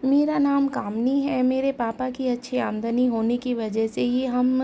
मेरा नाम कामनी है। मेरे पापा की अच्छी आमदनी होने की वजह से ही हम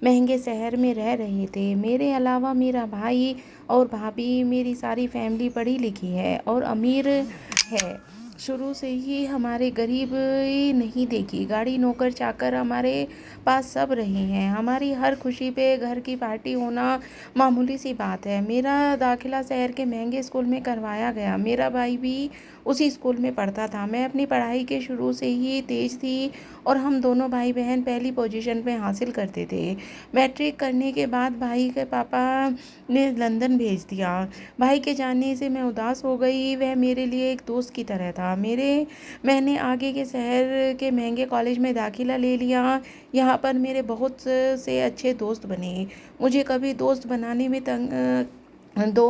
महंगे शहर में रह रहे थे। मेरे अलावा मेरा भाई और भाभी, मेरी सारी फैमिली पढ़ी लिखी है और अमीर है। शुरू से ही हमारे गरीब ही नहीं देखी, गाड़ी नौकर चाकर हमारे पास सब रहे हैं। हमारी हर खुशी पे घर की पार्टी होना मामूली सी बात है। मेरा दाखिला शहर के महंगे स्कूल में करवाया गया। मेरा भाई भी उसी स्कूल में पढ़ता था। मैं अपनी पढ़ाई के शुरू से ही तेज थी और हम दोनों भाई बहन पहली पोजीशन पे हासिल करते थे। मैट्रिक करने के बाद भाई के पापा ने लंदन भेज दिया। भाई के जाने से मैं उदास हो गई। वह मेरे लिए एक दोस्त की तरह था। मैंने आगे के शहर के महंगे कॉलेज में दाखिला ले लिया। यहाँ पर मेरे बहुत से अच्छे दोस्त बने। मुझे कभी दोस्त बनाने में दो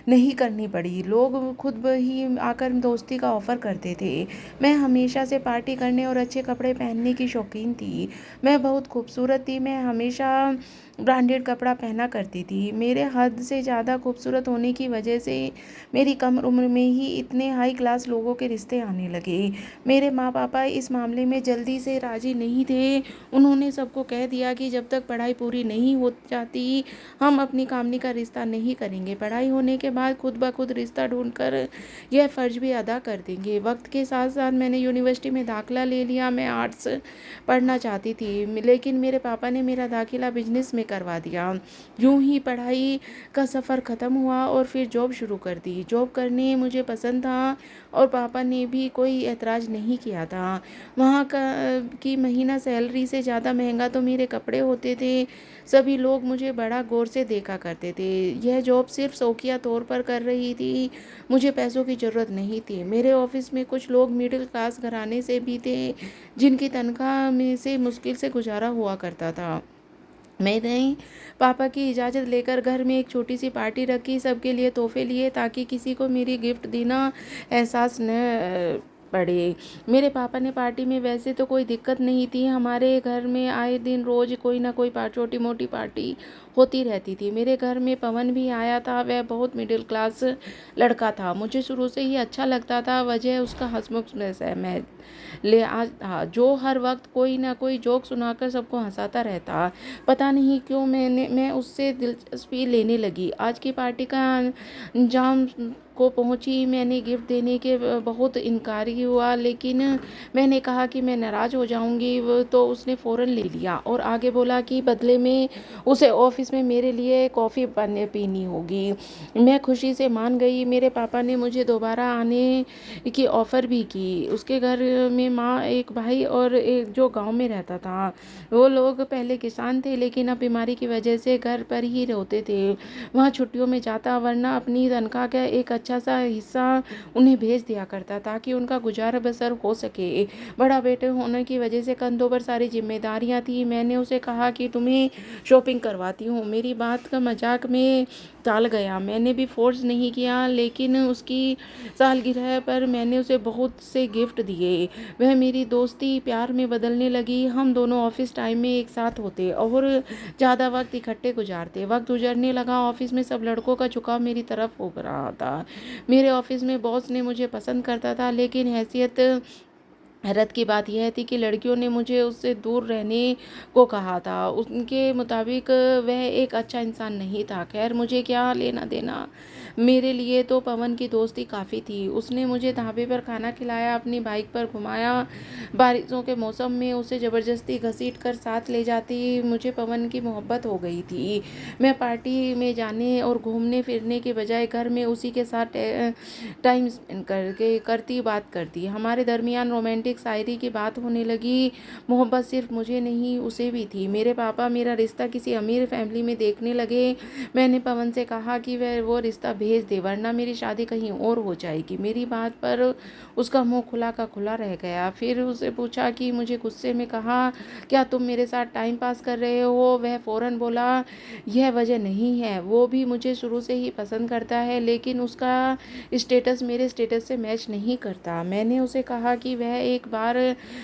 नहीं करनी पड़ी। लोग खुद ही आकर दोस्ती का ऑफ़र करते थे। मैं हमेशा से पार्टी करने और अच्छे कपड़े पहनने की शौकीन थी। मैं बहुत खूबसूरत थी। मैं हमेशा ब्रांडेड कपड़ा पहना करती थी। मेरे हद से ज़्यादा खूबसूरत होने की वजह से मेरी कम उम्र में ही इतने हाई क्लास लोगों के रिश्ते आने लगे। मेरे माँ पापा इस मामले में जल्दी से राज़ी नहीं थे। उन्होंने सबको कह दिया कि जब तक पढ़ाई पूरी नहीं हो जाती हम अपनी कामनी का रिश्ता नहीं करेंगे। पढ़ाई होने के बाद खुद ब खुद रिश्ता ढूंढकर यह फ़र्ज़ भी अदा कर देंगे। वक्त के साथ साथ मैंने यूनिवर्सिटी में दाखिला ले लिया। मैं आर्ट्स पढ़ना चाहती थी, लेकिन मेरे पापा ने मेरा दाखिला बिजनेस में करवा दिया। यूं ही पढ़ाई का सफ़र ख़त्म हुआ और फिर जॉब शुरू कर दी। जॉब करने मुझे पसंद था और पापा ने भी कोई एतराज़ नहीं किया था। वहाँ का की महीना सैलरी से ज़्यादा महंगा तो मेरे कपड़े होते थे। सभी लोग मुझे बड़ा गौर से देखा करते थे। यह जॉब सिर्फ शौकिया तौर पर कर रही थी। मुझे पैसों की ज़रूरत नहीं थी। मेरे ऑफिस में कुछ लोग मिडिल क्लास घराने से भी थे, जिनकी तनख्वाह में से मुश्किल से गुजारा हुआ करता था। मैंने पापा की इजाज़त लेकर घर में एक छोटी सी पार्टी रखी, सबके लिए तोहफे लिए ताकि किसी को मेरी गिफ्ट देना एहसास न पड़े। मेरे पापा ने पार्टी में वैसे तो कोई दिक्कत नहीं थी। हमारे घर में आए दिन रोज़ कोई ना कोई छोटी मोटी पार्टी होती रहती थी। मेरे घर में पवन भी आया था। वह बहुत मिडिल क्लास लड़का था। मुझे शुरू से ही अच्छा लगता था। वजह उसका हंसमुख मैं ले आज था, जो हर वक्त कोई ना कोई जोक सुनाकर सबको हंसाता रहता। पता नहीं क्यों मैं उससे दिलचस्पी लेने लगी। आज की पार्टी का अंजाम को पहुंची। मैंने गिफ्ट देने के बहुत इनकारी हुआ, लेकिन मैंने कहा कि मैं नाराज़ हो जाऊंगी। वो तो उसने फ़ौरन ले लिया और आगे बोला कि बदले में उसे ऑफिस में मेरे लिए कॉफ़ी पीनी होगी। मैं खुशी से मान गई। मेरे पापा ने मुझे दोबारा आने की ऑफ़र भी की। उसके घर में माँ, एक भाई और एक जो गांव में रहता था। वो लोग पहले किसान थे, लेकिन अब बीमारी की वजह से घर पर ही रहते थे। वहाँ छुट्टियों में जाता, वरना अपनी तनख्वाह का एक अच्छा सा हिस्सा उन्हें भेज दिया करता ताकि उनका गुजारा बसर हो सके। बड़ा बेटे होने की वजह से कंधों पर सारी जिम्मेदारियां थी। मैंने उसे कहा कि तुम्हें शॉपिंग करवाती हूँ। मेरी बात का मजाक में टाल गया। मैंने भी फोर्स नहीं किया, लेकिन उसकी सालगिरह पर मैंने उसे बहुत से गिफ्ट दिए। वह मेरी दोस्ती प्यार में बदलने लगी। हम दोनों ऑफिस टाइम में एक साथ होते और ज़्यादा वक्त इकट्ठे गुजारते। वक्त गुजरने लगा। ऑफिस में सब लड़कों का झुकाव मेरी तरफ हो रहा था। मेरे ऑफिस में बॉस ने मुझे पसंद करता था, लेकिन हैरत की बात यह थी कि लड़कियों ने मुझे उससे दूर रहने को कहा था। उनके मुताबिक वह एक अच्छा इंसान नहीं था। खैर, मुझे क्या लेना देना। मेरे लिए तो पवन की दोस्ती काफ़ी थी। उसने मुझे ढाबे पर खाना खिलाया, अपनी बाइक पर घुमाया। बारिशों के मौसम में उसे ज़बरदस्ती घसीट कर साथ ले जाती। मुझे पवन की मोहब्बत हो गई थी। मैं पार्टी में जाने और घूमने फिरने के बजाय घर में उसी के साथ टाइम स्पेंड करती बात करती। हमारे दरमियान रोमांटिक शायरी की बात होने लगी। मोहब्बत सिर्फ मुझे नहीं, उसे भी थी। मेरे पापा मेरा रिश्ता किसी अमीर फैमिली में देखने लगे। मैंने पवन से कहा कि वह वो रिश्ता भेज दे, वरना मेरी शादी कहीं और हो जाएगी। मेरी बात पर उसका मुंह खुला का खुला रह गया। फिर उसे पूछा कि मुझे गुस्से में कहा, क्या तुम मेरे साथ टाइम पास कर रहे हो? वह फौरन बोला, यह वजह नहीं है। वो भी मुझे शुरू से ही पसंद करता है, लेकिन उसका स्टेटस मेरे स्टेटस से मैच नहीं करता। मैंने उसे कहा कि वह एक एक बार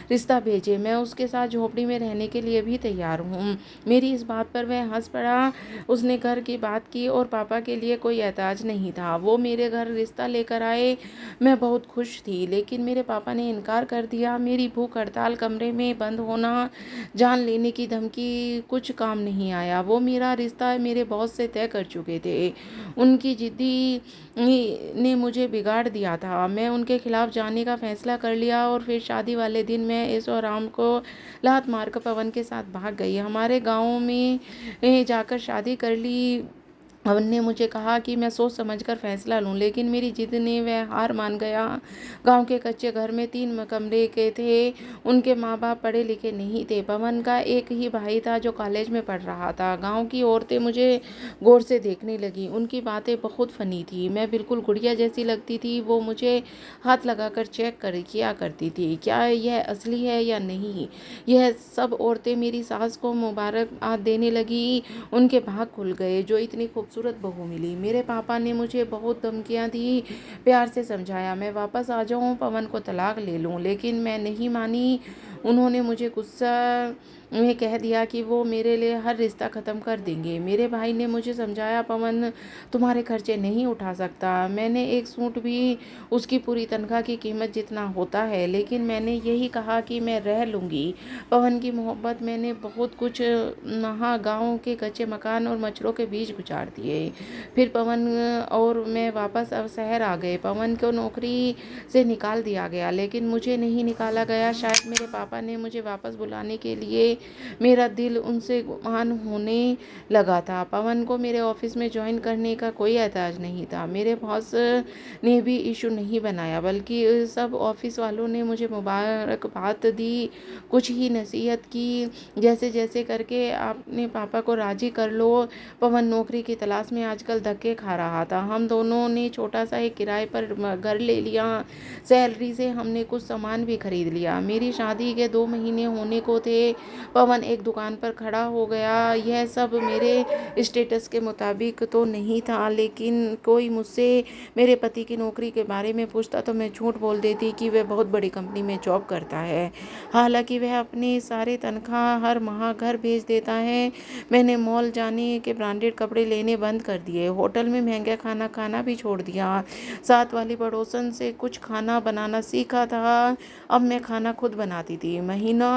रिश्ता भेजे, मैं उसके साथ झोपड़ी में रहने के लिए भी तैयार हूँ। मेरी इस बात पर वह हंस पड़ा। उसने घर की बात की और पापा के लिए कोई एतराज नहीं था। वो मेरे घर रिश्ता लेकर आए। मैं बहुत खुश थी, लेकिन मेरे पापा ने इनकार कर दिया। मेरी भूख हड़ताल, कमरे में बंद होना, जान लेने की धमकी कुछ काम नहीं आया। वो मेरा रिश्ता मेरे बॉस से तय कर चुके थे। उनकी जिद्दी ने मुझे बिगाड़ दिया था। मैं उनके खिलाफ जाने का फैसला कर लिया और फिर शादी वाले दिन मैं ऐशो आराम को लात मारकर पवन के साथ भाग गई। हमारे गाँव में जाकर शादी कर ली। पवन ने मुझे कहा कि मैं सोच समझकर फैसला लूं, लेकिन मेरी जिद ने वह हार मान गया। गांव के कच्चे घर में 3 कमरे के थे। उनके माँ बाप पढ़े लिखे नहीं थे। पवन का एक ही भाई था जो कॉलेज में पढ़ रहा था। गांव की औरतें मुझे गौर से देखने लगी। उनकी बातें बहुत फनी थी। मैं बिल्कुल गुड़िया जैसी लगती थी। वो मुझे हाथ लगाकर चेक कर किया करती थी, क्या यह असली है या नहीं। यह सब औरतें मेरी सास को मुबारकबाद देने लगी। उनके भाग खुल गए, जो इतनी खूबसूरत बहू मिली। मेरे पापा ने मुझे बहुत धमकियां दी, प्यार से समझाया मैं वापस आ जाऊं, पवन को तलाक ले लूं, लेकिन मैं नहीं मानी। उन्होंने मुझे गुस्सा में कह दिया कि वो मेरे लिए हर रिश्ता ख़त्म कर देंगे। मेरे भाई ने मुझे समझाया, पवन तुम्हारे खर्चे नहीं उठा सकता। मैंने एक सूट भी उसकी पूरी तनख्वाह की कीमत जितना होता है, लेकिन मैंने यही कहा कि मैं रह लूँगी। पवन की मोहब्बत मैंने बहुत कुछ नहा गाँव के कच्चे मकान और मच्छरों के बीच गुजार दिए। फिर पवन और मैं वापस अब शहर आ गए। पवन को नौकरी से निकाल दिया गया, लेकिन मुझे नहीं निकाला गया। शायद मेरे पापा ने मुझे वापस बुलाने के लिए मेरा दिल उनसे गुमान होने लगा था। पवन को मेरे ऑफिस में ज्वाइन करने का कोई एतराज नहीं था। मेरे बॉस ने भी इशू नहीं बनाया, बल्कि सब ऑफिस वालों ने मुझे मुबारकबाद दी, कुछ ही नसीहत की, जैसे जैसे करके आपने पापा को राजी कर लो। पवन नौकरी की तलाश में आजकल धक्के खा रहा था। हम दोनों ने छोटा सा एक किराए पर घर ले लिया। सैलरी से हमने कुछ सामान भी खरीद लिया। मेरी शादी के 2 महीने होने को थे। पवन एक दुकान पर खड़ा हो गया। यह सब मेरे स्टेटस के मुताबिक तो नहीं था, लेकिन कोई मुझसे मेरे पति की नौकरी के बारे में पूछता तो मैं झूठ बोल देती कि वह बहुत बड़ी कंपनी में जॉब करता है। हालांकि वह अपने सारे तनख्वाह हर माह घर भेज देता है। मैंने मॉल जाने के ब्रांडेड कपड़े लेने बंद कर दिए। होटल में महंगा खाना खाना भी छोड़ दिया। साथ वाली पड़ोसन से कुछ खाना बनाना सीखा था। अब मैं खाना खुद बनाती थी। महीना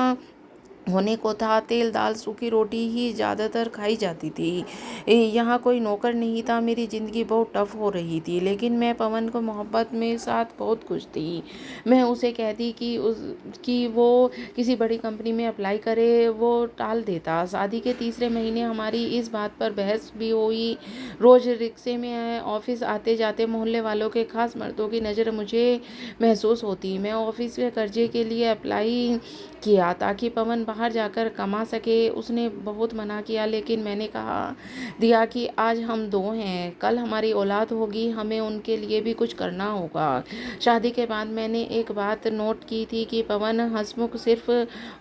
होने को था, तेल दाल सूखी रोटी ही ज़्यादातर खाई जाती थी। यहाँ कोई नौकर नहीं था। मेरी ज़िंदगी बहुत टफ हो रही थी, लेकिन मैं पवन को मोहब्बत में साथ बहुत खुश थी। मैं उसे कहती कि वो किसी बड़ी कंपनी में अप्लाई करे, वो टाल देता। शादी के तीसरे महीने हमारी इस बात पर बहस भी हुई। रोज़ रिक्शे में ऑफिस आते जाते मोहल्ले वालों के खास मर्दों की नज़र मुझे महसूस होती। मैं ऑफिस में कर्जे के लिए अप्लाई किया ताकि पवन बाहर जाकर कमा सके। उसने बहुत मना किया, लेकिन मैंने कहा दिया कि आज हम 2 हैं, कल हमारी औलाद होगी, हमें उनके लिए भी कुछ करना होगा। शादी के बाद मैंने एक बात नोट की थी कि पवन हंसमुख सिर्फ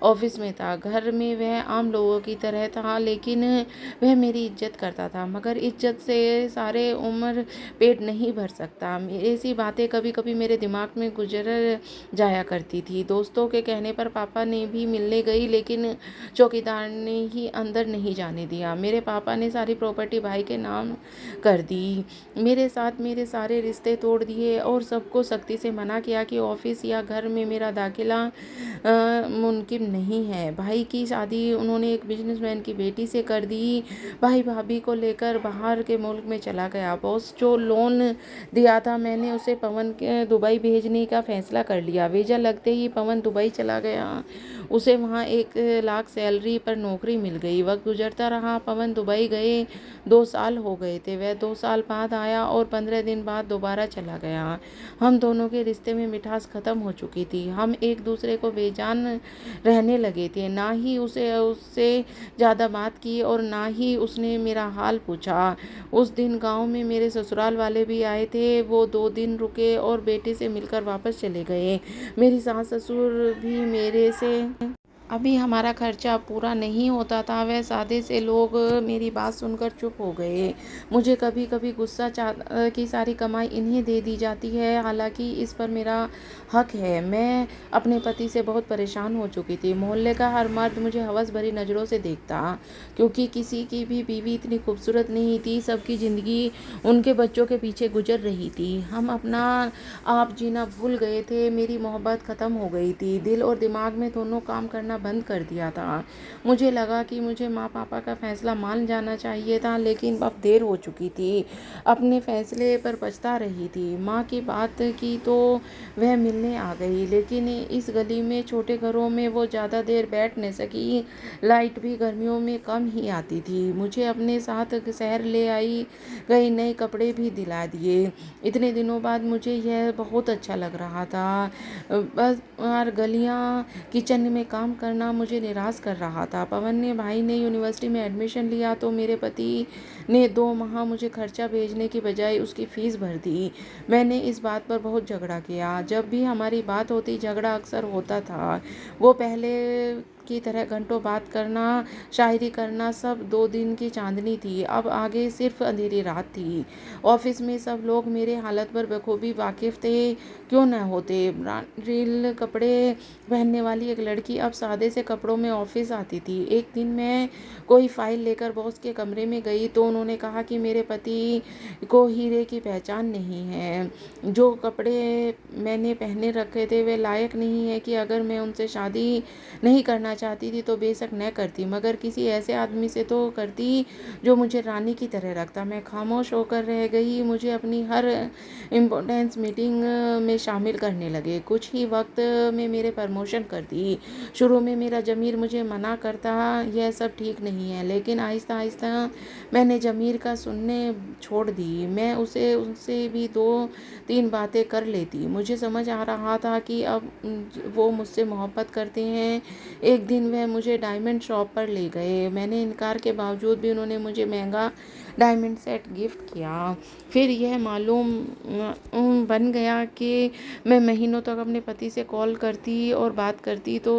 ऑफिस में था। घर में वह आम लोगों की तरह था, लेकिन वह मेरी इज्जत करता था। मगर इज्जत से सारे उम्र पेट नहीं भर सकता। ऐसी बातें कभी कभी मेरे दिमाग में गुजर जाया करती थी। दोस्तों के कहने पर पापा ने भी मिलने गई, लेकिन चौकीदार ने ही अंदर नहीं जाने दिया। मेरे पापा ने सारी प्रॉपर्टी भाई के नाम कर दी, मेरे साथ मेरे सारे रिश्ते तोड़ दिए और सबको सख्ती से मना किया कि ऑफिस या घर में मेरा दाखिला मुमकिन नहीं है। भाई की शादी उन्होंने एक बिजनेसमैन की बेटी से कर दी। भाई भाभी को लेकर बाहर के मुल्क में चला गया। बॉस जो लोन दिया था, मैंने उसे पवन के दुबई भेजने का फैसला कर लिया। वीज़ा लगते ही पवन दुबई चला गया। उसे वहाँ 1 लाख सैलरी पर नौकरी मिल गई। वक्त गुजरता रहा। पवन दुबई गए 2 साल हो गए थे। वह 2 साल बाद आया और 15 दिन बाद दोबारा चला गया। हम दोनों के रिश्ते में मिठास खत्म हो चुकी थी। हम एक दूसरे को बेजान रहने लगे थे। ना ही उससे ज़्यादा बात की और ना ही उसने मेरा हाल पूछा। उस दिन गांव में मेरे ससुराल वाले भी आए थे। वो 2 दिन रुके और बेटे से मिलकर वापस चले गए। मेरी सास ससुर भी मेरे से अभी हमारा खर्चा पूरा नहीं होता था, वह सादे से लोग मेरी बात सुनकर चुप हो गए। मुझे कभी-कभी गुस्सा कि सारी कमाई इन्हें दे दी जाती है, हालाँकि इस पर मेरा हक है। मैं अपने पति से बहुत परेशान हो चुकी थी। मोहल्ले का हर मर्द मुझे हवस भरी नज़रों से देखता, क्योंकि किसी की भी बीवी इतनी खूबसूरत नहीं थी। सबकी ज़िंदगी उनके बच्चों के पीछे गुजर रही थी। हम अपना आप जीना भूल गए थे। मेरी मोहब्बत ख़त्म हो गई थी। दिल और दिमाग में दोनों काम करना बंद कर दिया था। मुझे लगा कि मुझे माँ पापा का फैसला मान जाना चाहिए था, लेकिन अब देर हो चुकी थी। अपने फैसले पर पछता रही थी। माँ की बात की तो वह मिलने आ गई, लेकिन इस गली में छोटे घरों में वो ज़्यादा देर बैठ नहीं सकी। लाइट भी गर्मियों में कम ही आती थी। मुझे अपने साथ शहर ले आई गई, नए कपड़े भी दिला दिए। इतने दिनों बाद मुझे यह बहुत अच्छा लग रहा था। बस और गलियाँ किचन में काम करना मुझे निराश कर रहा था। पवन ने भाई ने यूनिवर्सिटी में एडमिशन लिया तो मेरे पति ने 2 माह मुझे खर्चा भेजने की बजाय उसकी फ़ीस भर दी। मैंने इस बात पर बहुत झगड़ा किया। जब भी हमारी बात होती झगड़ा अक्सर होता था। वो पहले की तरह घंटों बात करना, शायरी करना सब 2 दिन की चांदनी थी। अब आगे सिर्फ अंधेरी रात थी। ऑफिस में सब लोग मेरे हालत पर बखूबी वाकिफ थे। क्यों न होते। ब्रांडेड कपड़े पहनने वाली एक लड़की अब सादे से कपड़ों में ऑफिस आती थी। एक दिन मैं कोई फाइल लेकर बॉस के कमरे में गई तो उन्होंने कहा कि मेरे पति को हीरे की पहचान नहीं है। जो कपड़े मैंने पहने रखे थे वे लायक नहीं है कि अगर मैं उनसे शादी नहीं करना चाहती थी तो बेशक न करती, मगर किसी ऐसे आदमी से तो करती जो मुझे रानी की तरह रखता। मैं खामोश होकर रह गई। मुझे अपनी हर इम्पोर्टेंस मीटिंग में शामिल करने लगे। कुछ ही वक्त में मेरे प्रमोशन कर दी। शुरू में मेरा ज़मीर मुझे मना करता यह सब ठीक नहीं है, लेकिन आहिस्ता आहिस्ता मैंने ज़मीर का सुनने छोड़ दी। मैं उनसे भी 2-3 बातें कर लेती। मुझे समझ आ रहा था कि अब वो मुझसे मोहब्बत करते हैं। एक दिन वह मुझे डायमंड शॉप पर ले गए। मैंने इनकार के बावजूद भी उन्होंने मुझे महंगा डायमंड सेट गिफ्ट किया। फिर यह मालूम बन गया कि मैं महीनों तक अपने पति से कॉल करती और बात करती तो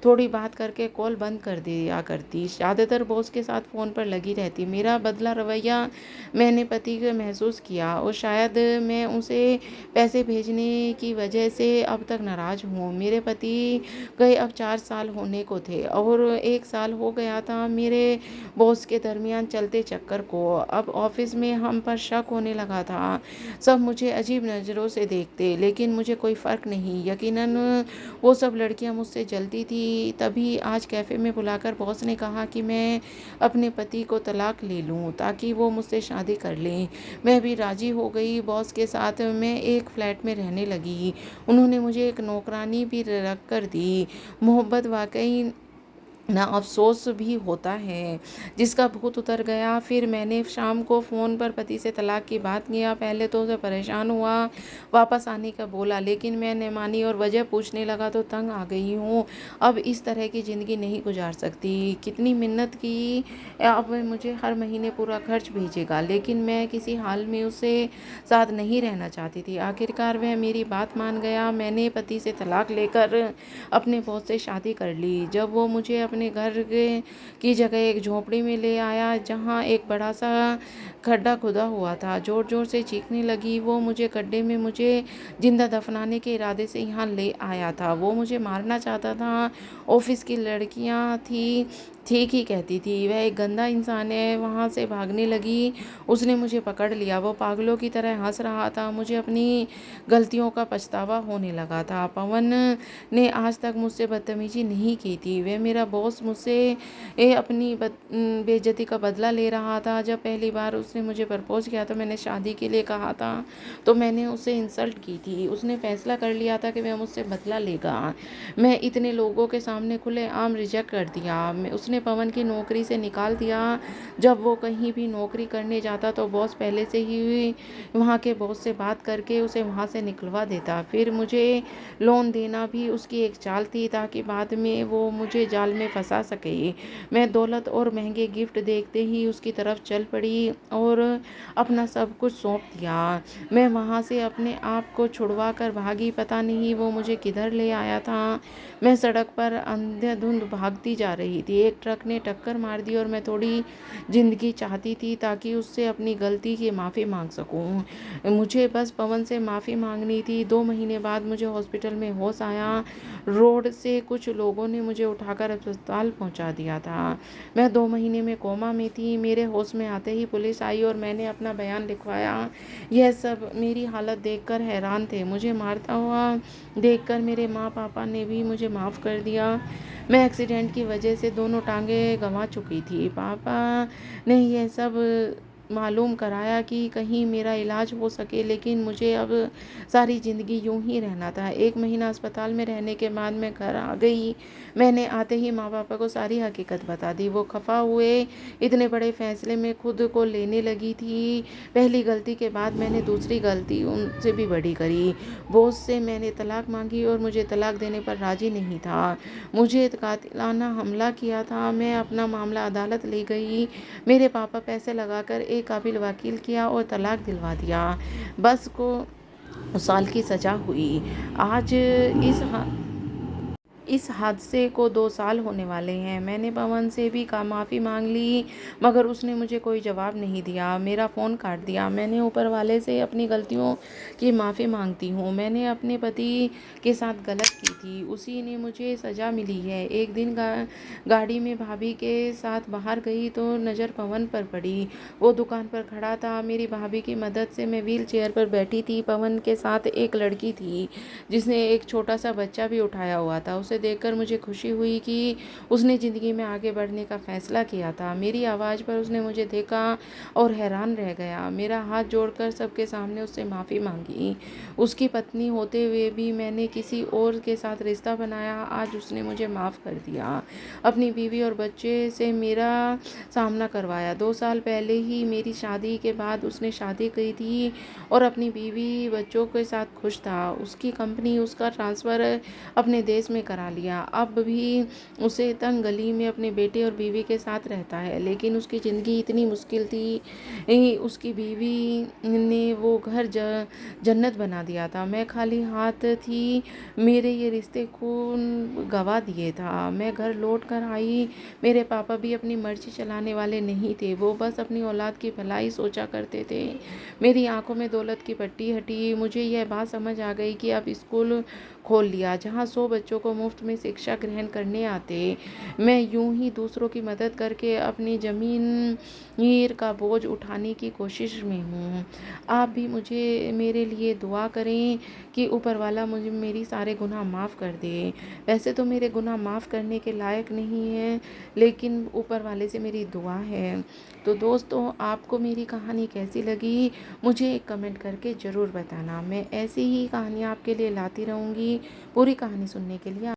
थोड़ी बात करके कॉल बंद कर दिया करती। ज़्यादातर बॉस के साथ फ़ोन पर लगी रहती। मेरा बदला रवैया मैंने पति को महसूस किया और शायद मैं उसे पैसे भेजने की वजह से अब तक नाराज़ हूँ। मेरे पति गए अब 4 साल होने को थे और 1 साल हो गया था मेरे बॉस के दरमियान चलते चक्कर को। अब ऑफिस में हम पर शक होने लगा था। सब मुझे अजीब नज़रों से देखते, लेकिन मुझे कोई फ़र्क नहीं। यकीनन वो सब लड़कियां मुझसे जलती थी। तभी आज कैफ़े में बुलाकर बॉस ने कहा कि मैं अपने पति को तलाक ले लूं ताकि वो मुझसे शादी कर लें। मैं भी राज़ी हो गई। बॉस के साथ मैं एक फ्लैट में रहने लगी। उन्होंने मुझे एक नौकरानी भी रख कर दी। मोहब्बत वाकई ना अफ़सोस भी होता है जिसका भूत उतर गया। फिर मैंने शाम को फ़ोन पर पति से तलाक की बात किया। पहले तो उसे परेशान हुआ, वापस आने का बोला, लेकिन मैंने मानी और वजह पूछने लगा तो तंग आ गई हूँ। अब इस तरह की ज़िंदगी नहीं गुजार सकती। कितनी मिन्नत की, अब मुझे हर महीने पूरा खर्च भेजेगा, लेकिन मैं किसी हाल में उससे साथ नहीं रहना चाहती थी। आखिरकार वह मेरी बात मान गया। मैंने पति से तलाक लेकर अपने बॉस से शादी कर ली। जब वो मुझे अपने घर की जगह एक झोपड़ी में ले आया जहाँ एक बड़ा सा खड्डा खुदा हुआ था, जोर जोर से चीखने लगी। वो मुझे गड्ढे में मुझे जिंदा दफनाने के इरादे से यहाँ ले आया था। वो मुझे मारना चाहता था। ऑफिस की लड़कियाँ ठीक ही कहती थी। वह एक गंदा इंसान है। वहाँ से भागने लगी। उसने मुझे पकड़ लिया। वो पागलों की तरह हंस रहा था। मुझे अपनी गलतियों का पछतावा होने लगा था। पवन ने आज तक मुझसे बदतमीजी नहीं की थी। वह मेरा बॉस मुझसे अपनी बेइज्जती का बदला ले रहा था। जब पहली बार उसने मुझे प्रपोज किया तो मैंने शादी के लिए कहा था तो मैंने उसे इंसल्ट की थी। उसने फैसला कर लिया था कि वह मुझसे बदला लेगा। मैं इतने लोगों के सामने खुलेआम रिजेक्ट कर दिया। उसने पवन की नौकरी से निकाल दिया। जब वो कहीं भी नौकरी करने जाता तो बॉस पहले से ही वहाँ के बॉस से बात करके उसे वहाँ से निकलवा देता। फिर मुझे लोन देना भी उसकी एक चाल थी ताकि बाद में वो मुझे जाल में फंसा सके। मैं दौलत और महंगे गिफ्ट देखते ही उसकी तरफ चल पड़ी और अपना सब कुछ सौंप दिया। मैं वहाँ से अपने आप को छुड़वा कर भागी, पता नहीं वो मुझे किधर ले आया था। मैं सड़क पर अंधाधुंध भागती जा रही थी। एक ट्रक ने टक्कर मार दी और मैं थोड़ी जिंदगी चाहती थी ताकि उससे अपनी गलती की माफ़ी मांग सकूं। मुझे बस पवन से माफ़ी मांगनी थी। 2 महीने बाद मुझे हॉस्पिटल में होश आया। रोड से कुछ लोगों ने मुझे उठाकर अस्पताल पहुंचा दिया था। मैं 2 महीने में कोमा में थी। मेरे होश में आते ही पुलिस आई और मैंने अपना बयान लिखवाया। यह सब मेरी हालत देखकर हैरान थे। मुझे मारता हुआ देखकर मेरे माँ पापा ने भी मुझे माफ़ कर दिया। मैं एक्सीडेंट की वजह से दोनों टांगें गंवा चुकी थी। पापा ने यह सब मालूम कराया कि कहीं मेरा इलाज हो सके, लेकिन मुझे अब सारी ज़िंदगी यूं ही रहना था। 1 महीना अस्पताल में रहने के बाद मैं घर आ गई। मैंने आते ही माँ पापा को सारी हकीकत बता दी। वो खफा हुए। इतने बड़े फैसले में खुद को लेने लगी थी। पहली गलती के बाद मैंने दूसरी गलती उनसे भी बड़ी करी। बॉस से मैंने तलाक मांगी और मुझे तलाक देने पर राजी नहीं था। मुझे कातिलाना हमला किया था। मैं अपना मामला अदालत ले गई। मेरे पापा पैसे लगाकर एक काबिल वकील किया और तलाक दिलवा दिया। बस को साल की सजा हुई। आज इस हादसे को 2 साल होने वाले हैं। मैंने पवन से भी माफ़ी मांग ली, मगर उसने मुझे कोई जवाब नहीं दिया। मेरा फ़ोन काट दिया। मैंने ऊपर वाले से अपनी गलतियों की माफ़ी मांगती हूँ। मैंने अपने पति के साथ गलत की थी, उसी ने मुझे सज़ा मिली है। एक दिन गाड़ी में भाभी के साथ बाहर गई तो नज़र पवन पर पड़ी। वो दुकान पर खड़ा था। मेरी भाभी की मदद से मैं व्हील चेयर पर बैठी थी। पवन के साथ एक लड़की थी जिसने एक छोटा सा बच्चा भी उठाया हुआ था। उसे देखकर मुझे खुशी हुई कि उसने ज़िंदगी में आगे बढ़ने का फैसला किया था। मेरी आवाज़ पर उसने मुझे देखा और हैरान रह गया। मेरा हाथ जोड़कर सबके सामने उससे माफ़ी मांगी। उसकी पत्नी होते हुए भी मैंने किसी और के साथ रिश्ता बनाया। आज उसने मुझे माफ़ कर दिया। अपनी बीवी और बच्चे से मेरा सामना करवाया। 2 साल पहले ही मेरी शादी के बाद उसने शादी की थी और अपनी बीवी बच्चों के साथ खुश था। उसकी कंपनी उसका ट्रांसफ़र अपने देश में करा लिया। अब भी उसे तंग गली में अपने बेटे और बीवी के साथ रहता है, लेकिन उसकी ज़िंदगी इतनी मुश्किल थी। उसकी बीवी ने वो घर जन्नत बना दिया था। मैं खाली हाथ थी। मेरे ये रिश्ते खून गवा दिए था। मैं घर लौट कर आई। मेरे पापा भी अपनी मर्जी चलाने वाले नहीं थे। वो बस अपनी औलाद की भलाई सोचा करते थे। मेरी आंखों में दौलत की पट्टी हटी। मुझे यह बात समझ आ गई कि अब स्कूल खोल लिया जहाँ 100 बच्चों को मुफ्त में शिक्षा ग्रहण करने आते। मैं यूं ही दूसरों की मदद करके अपनी ज़मीन का बोझ उठाने की कोशिश में हूँ। आप भी मुझे मेरे लिए दुआ करें कि ऊपर वाला मुझे मेरी सारे गुनाह माफ़ कर दे। वैसे तो मेरे गुनाह माफ़ करने के लायक नहीं है, लेकिन ऊपर वाले से मेरी दुआ है। तो दोस्तों, आपको मेरी कहानी कैसी लगी मुझे एक कमेंट करके ज़रूर बताना। मैं ऐसी ही कहानियाँ आपके लिए लाती रहूँगी। पूरी कहानी सुनने के लिए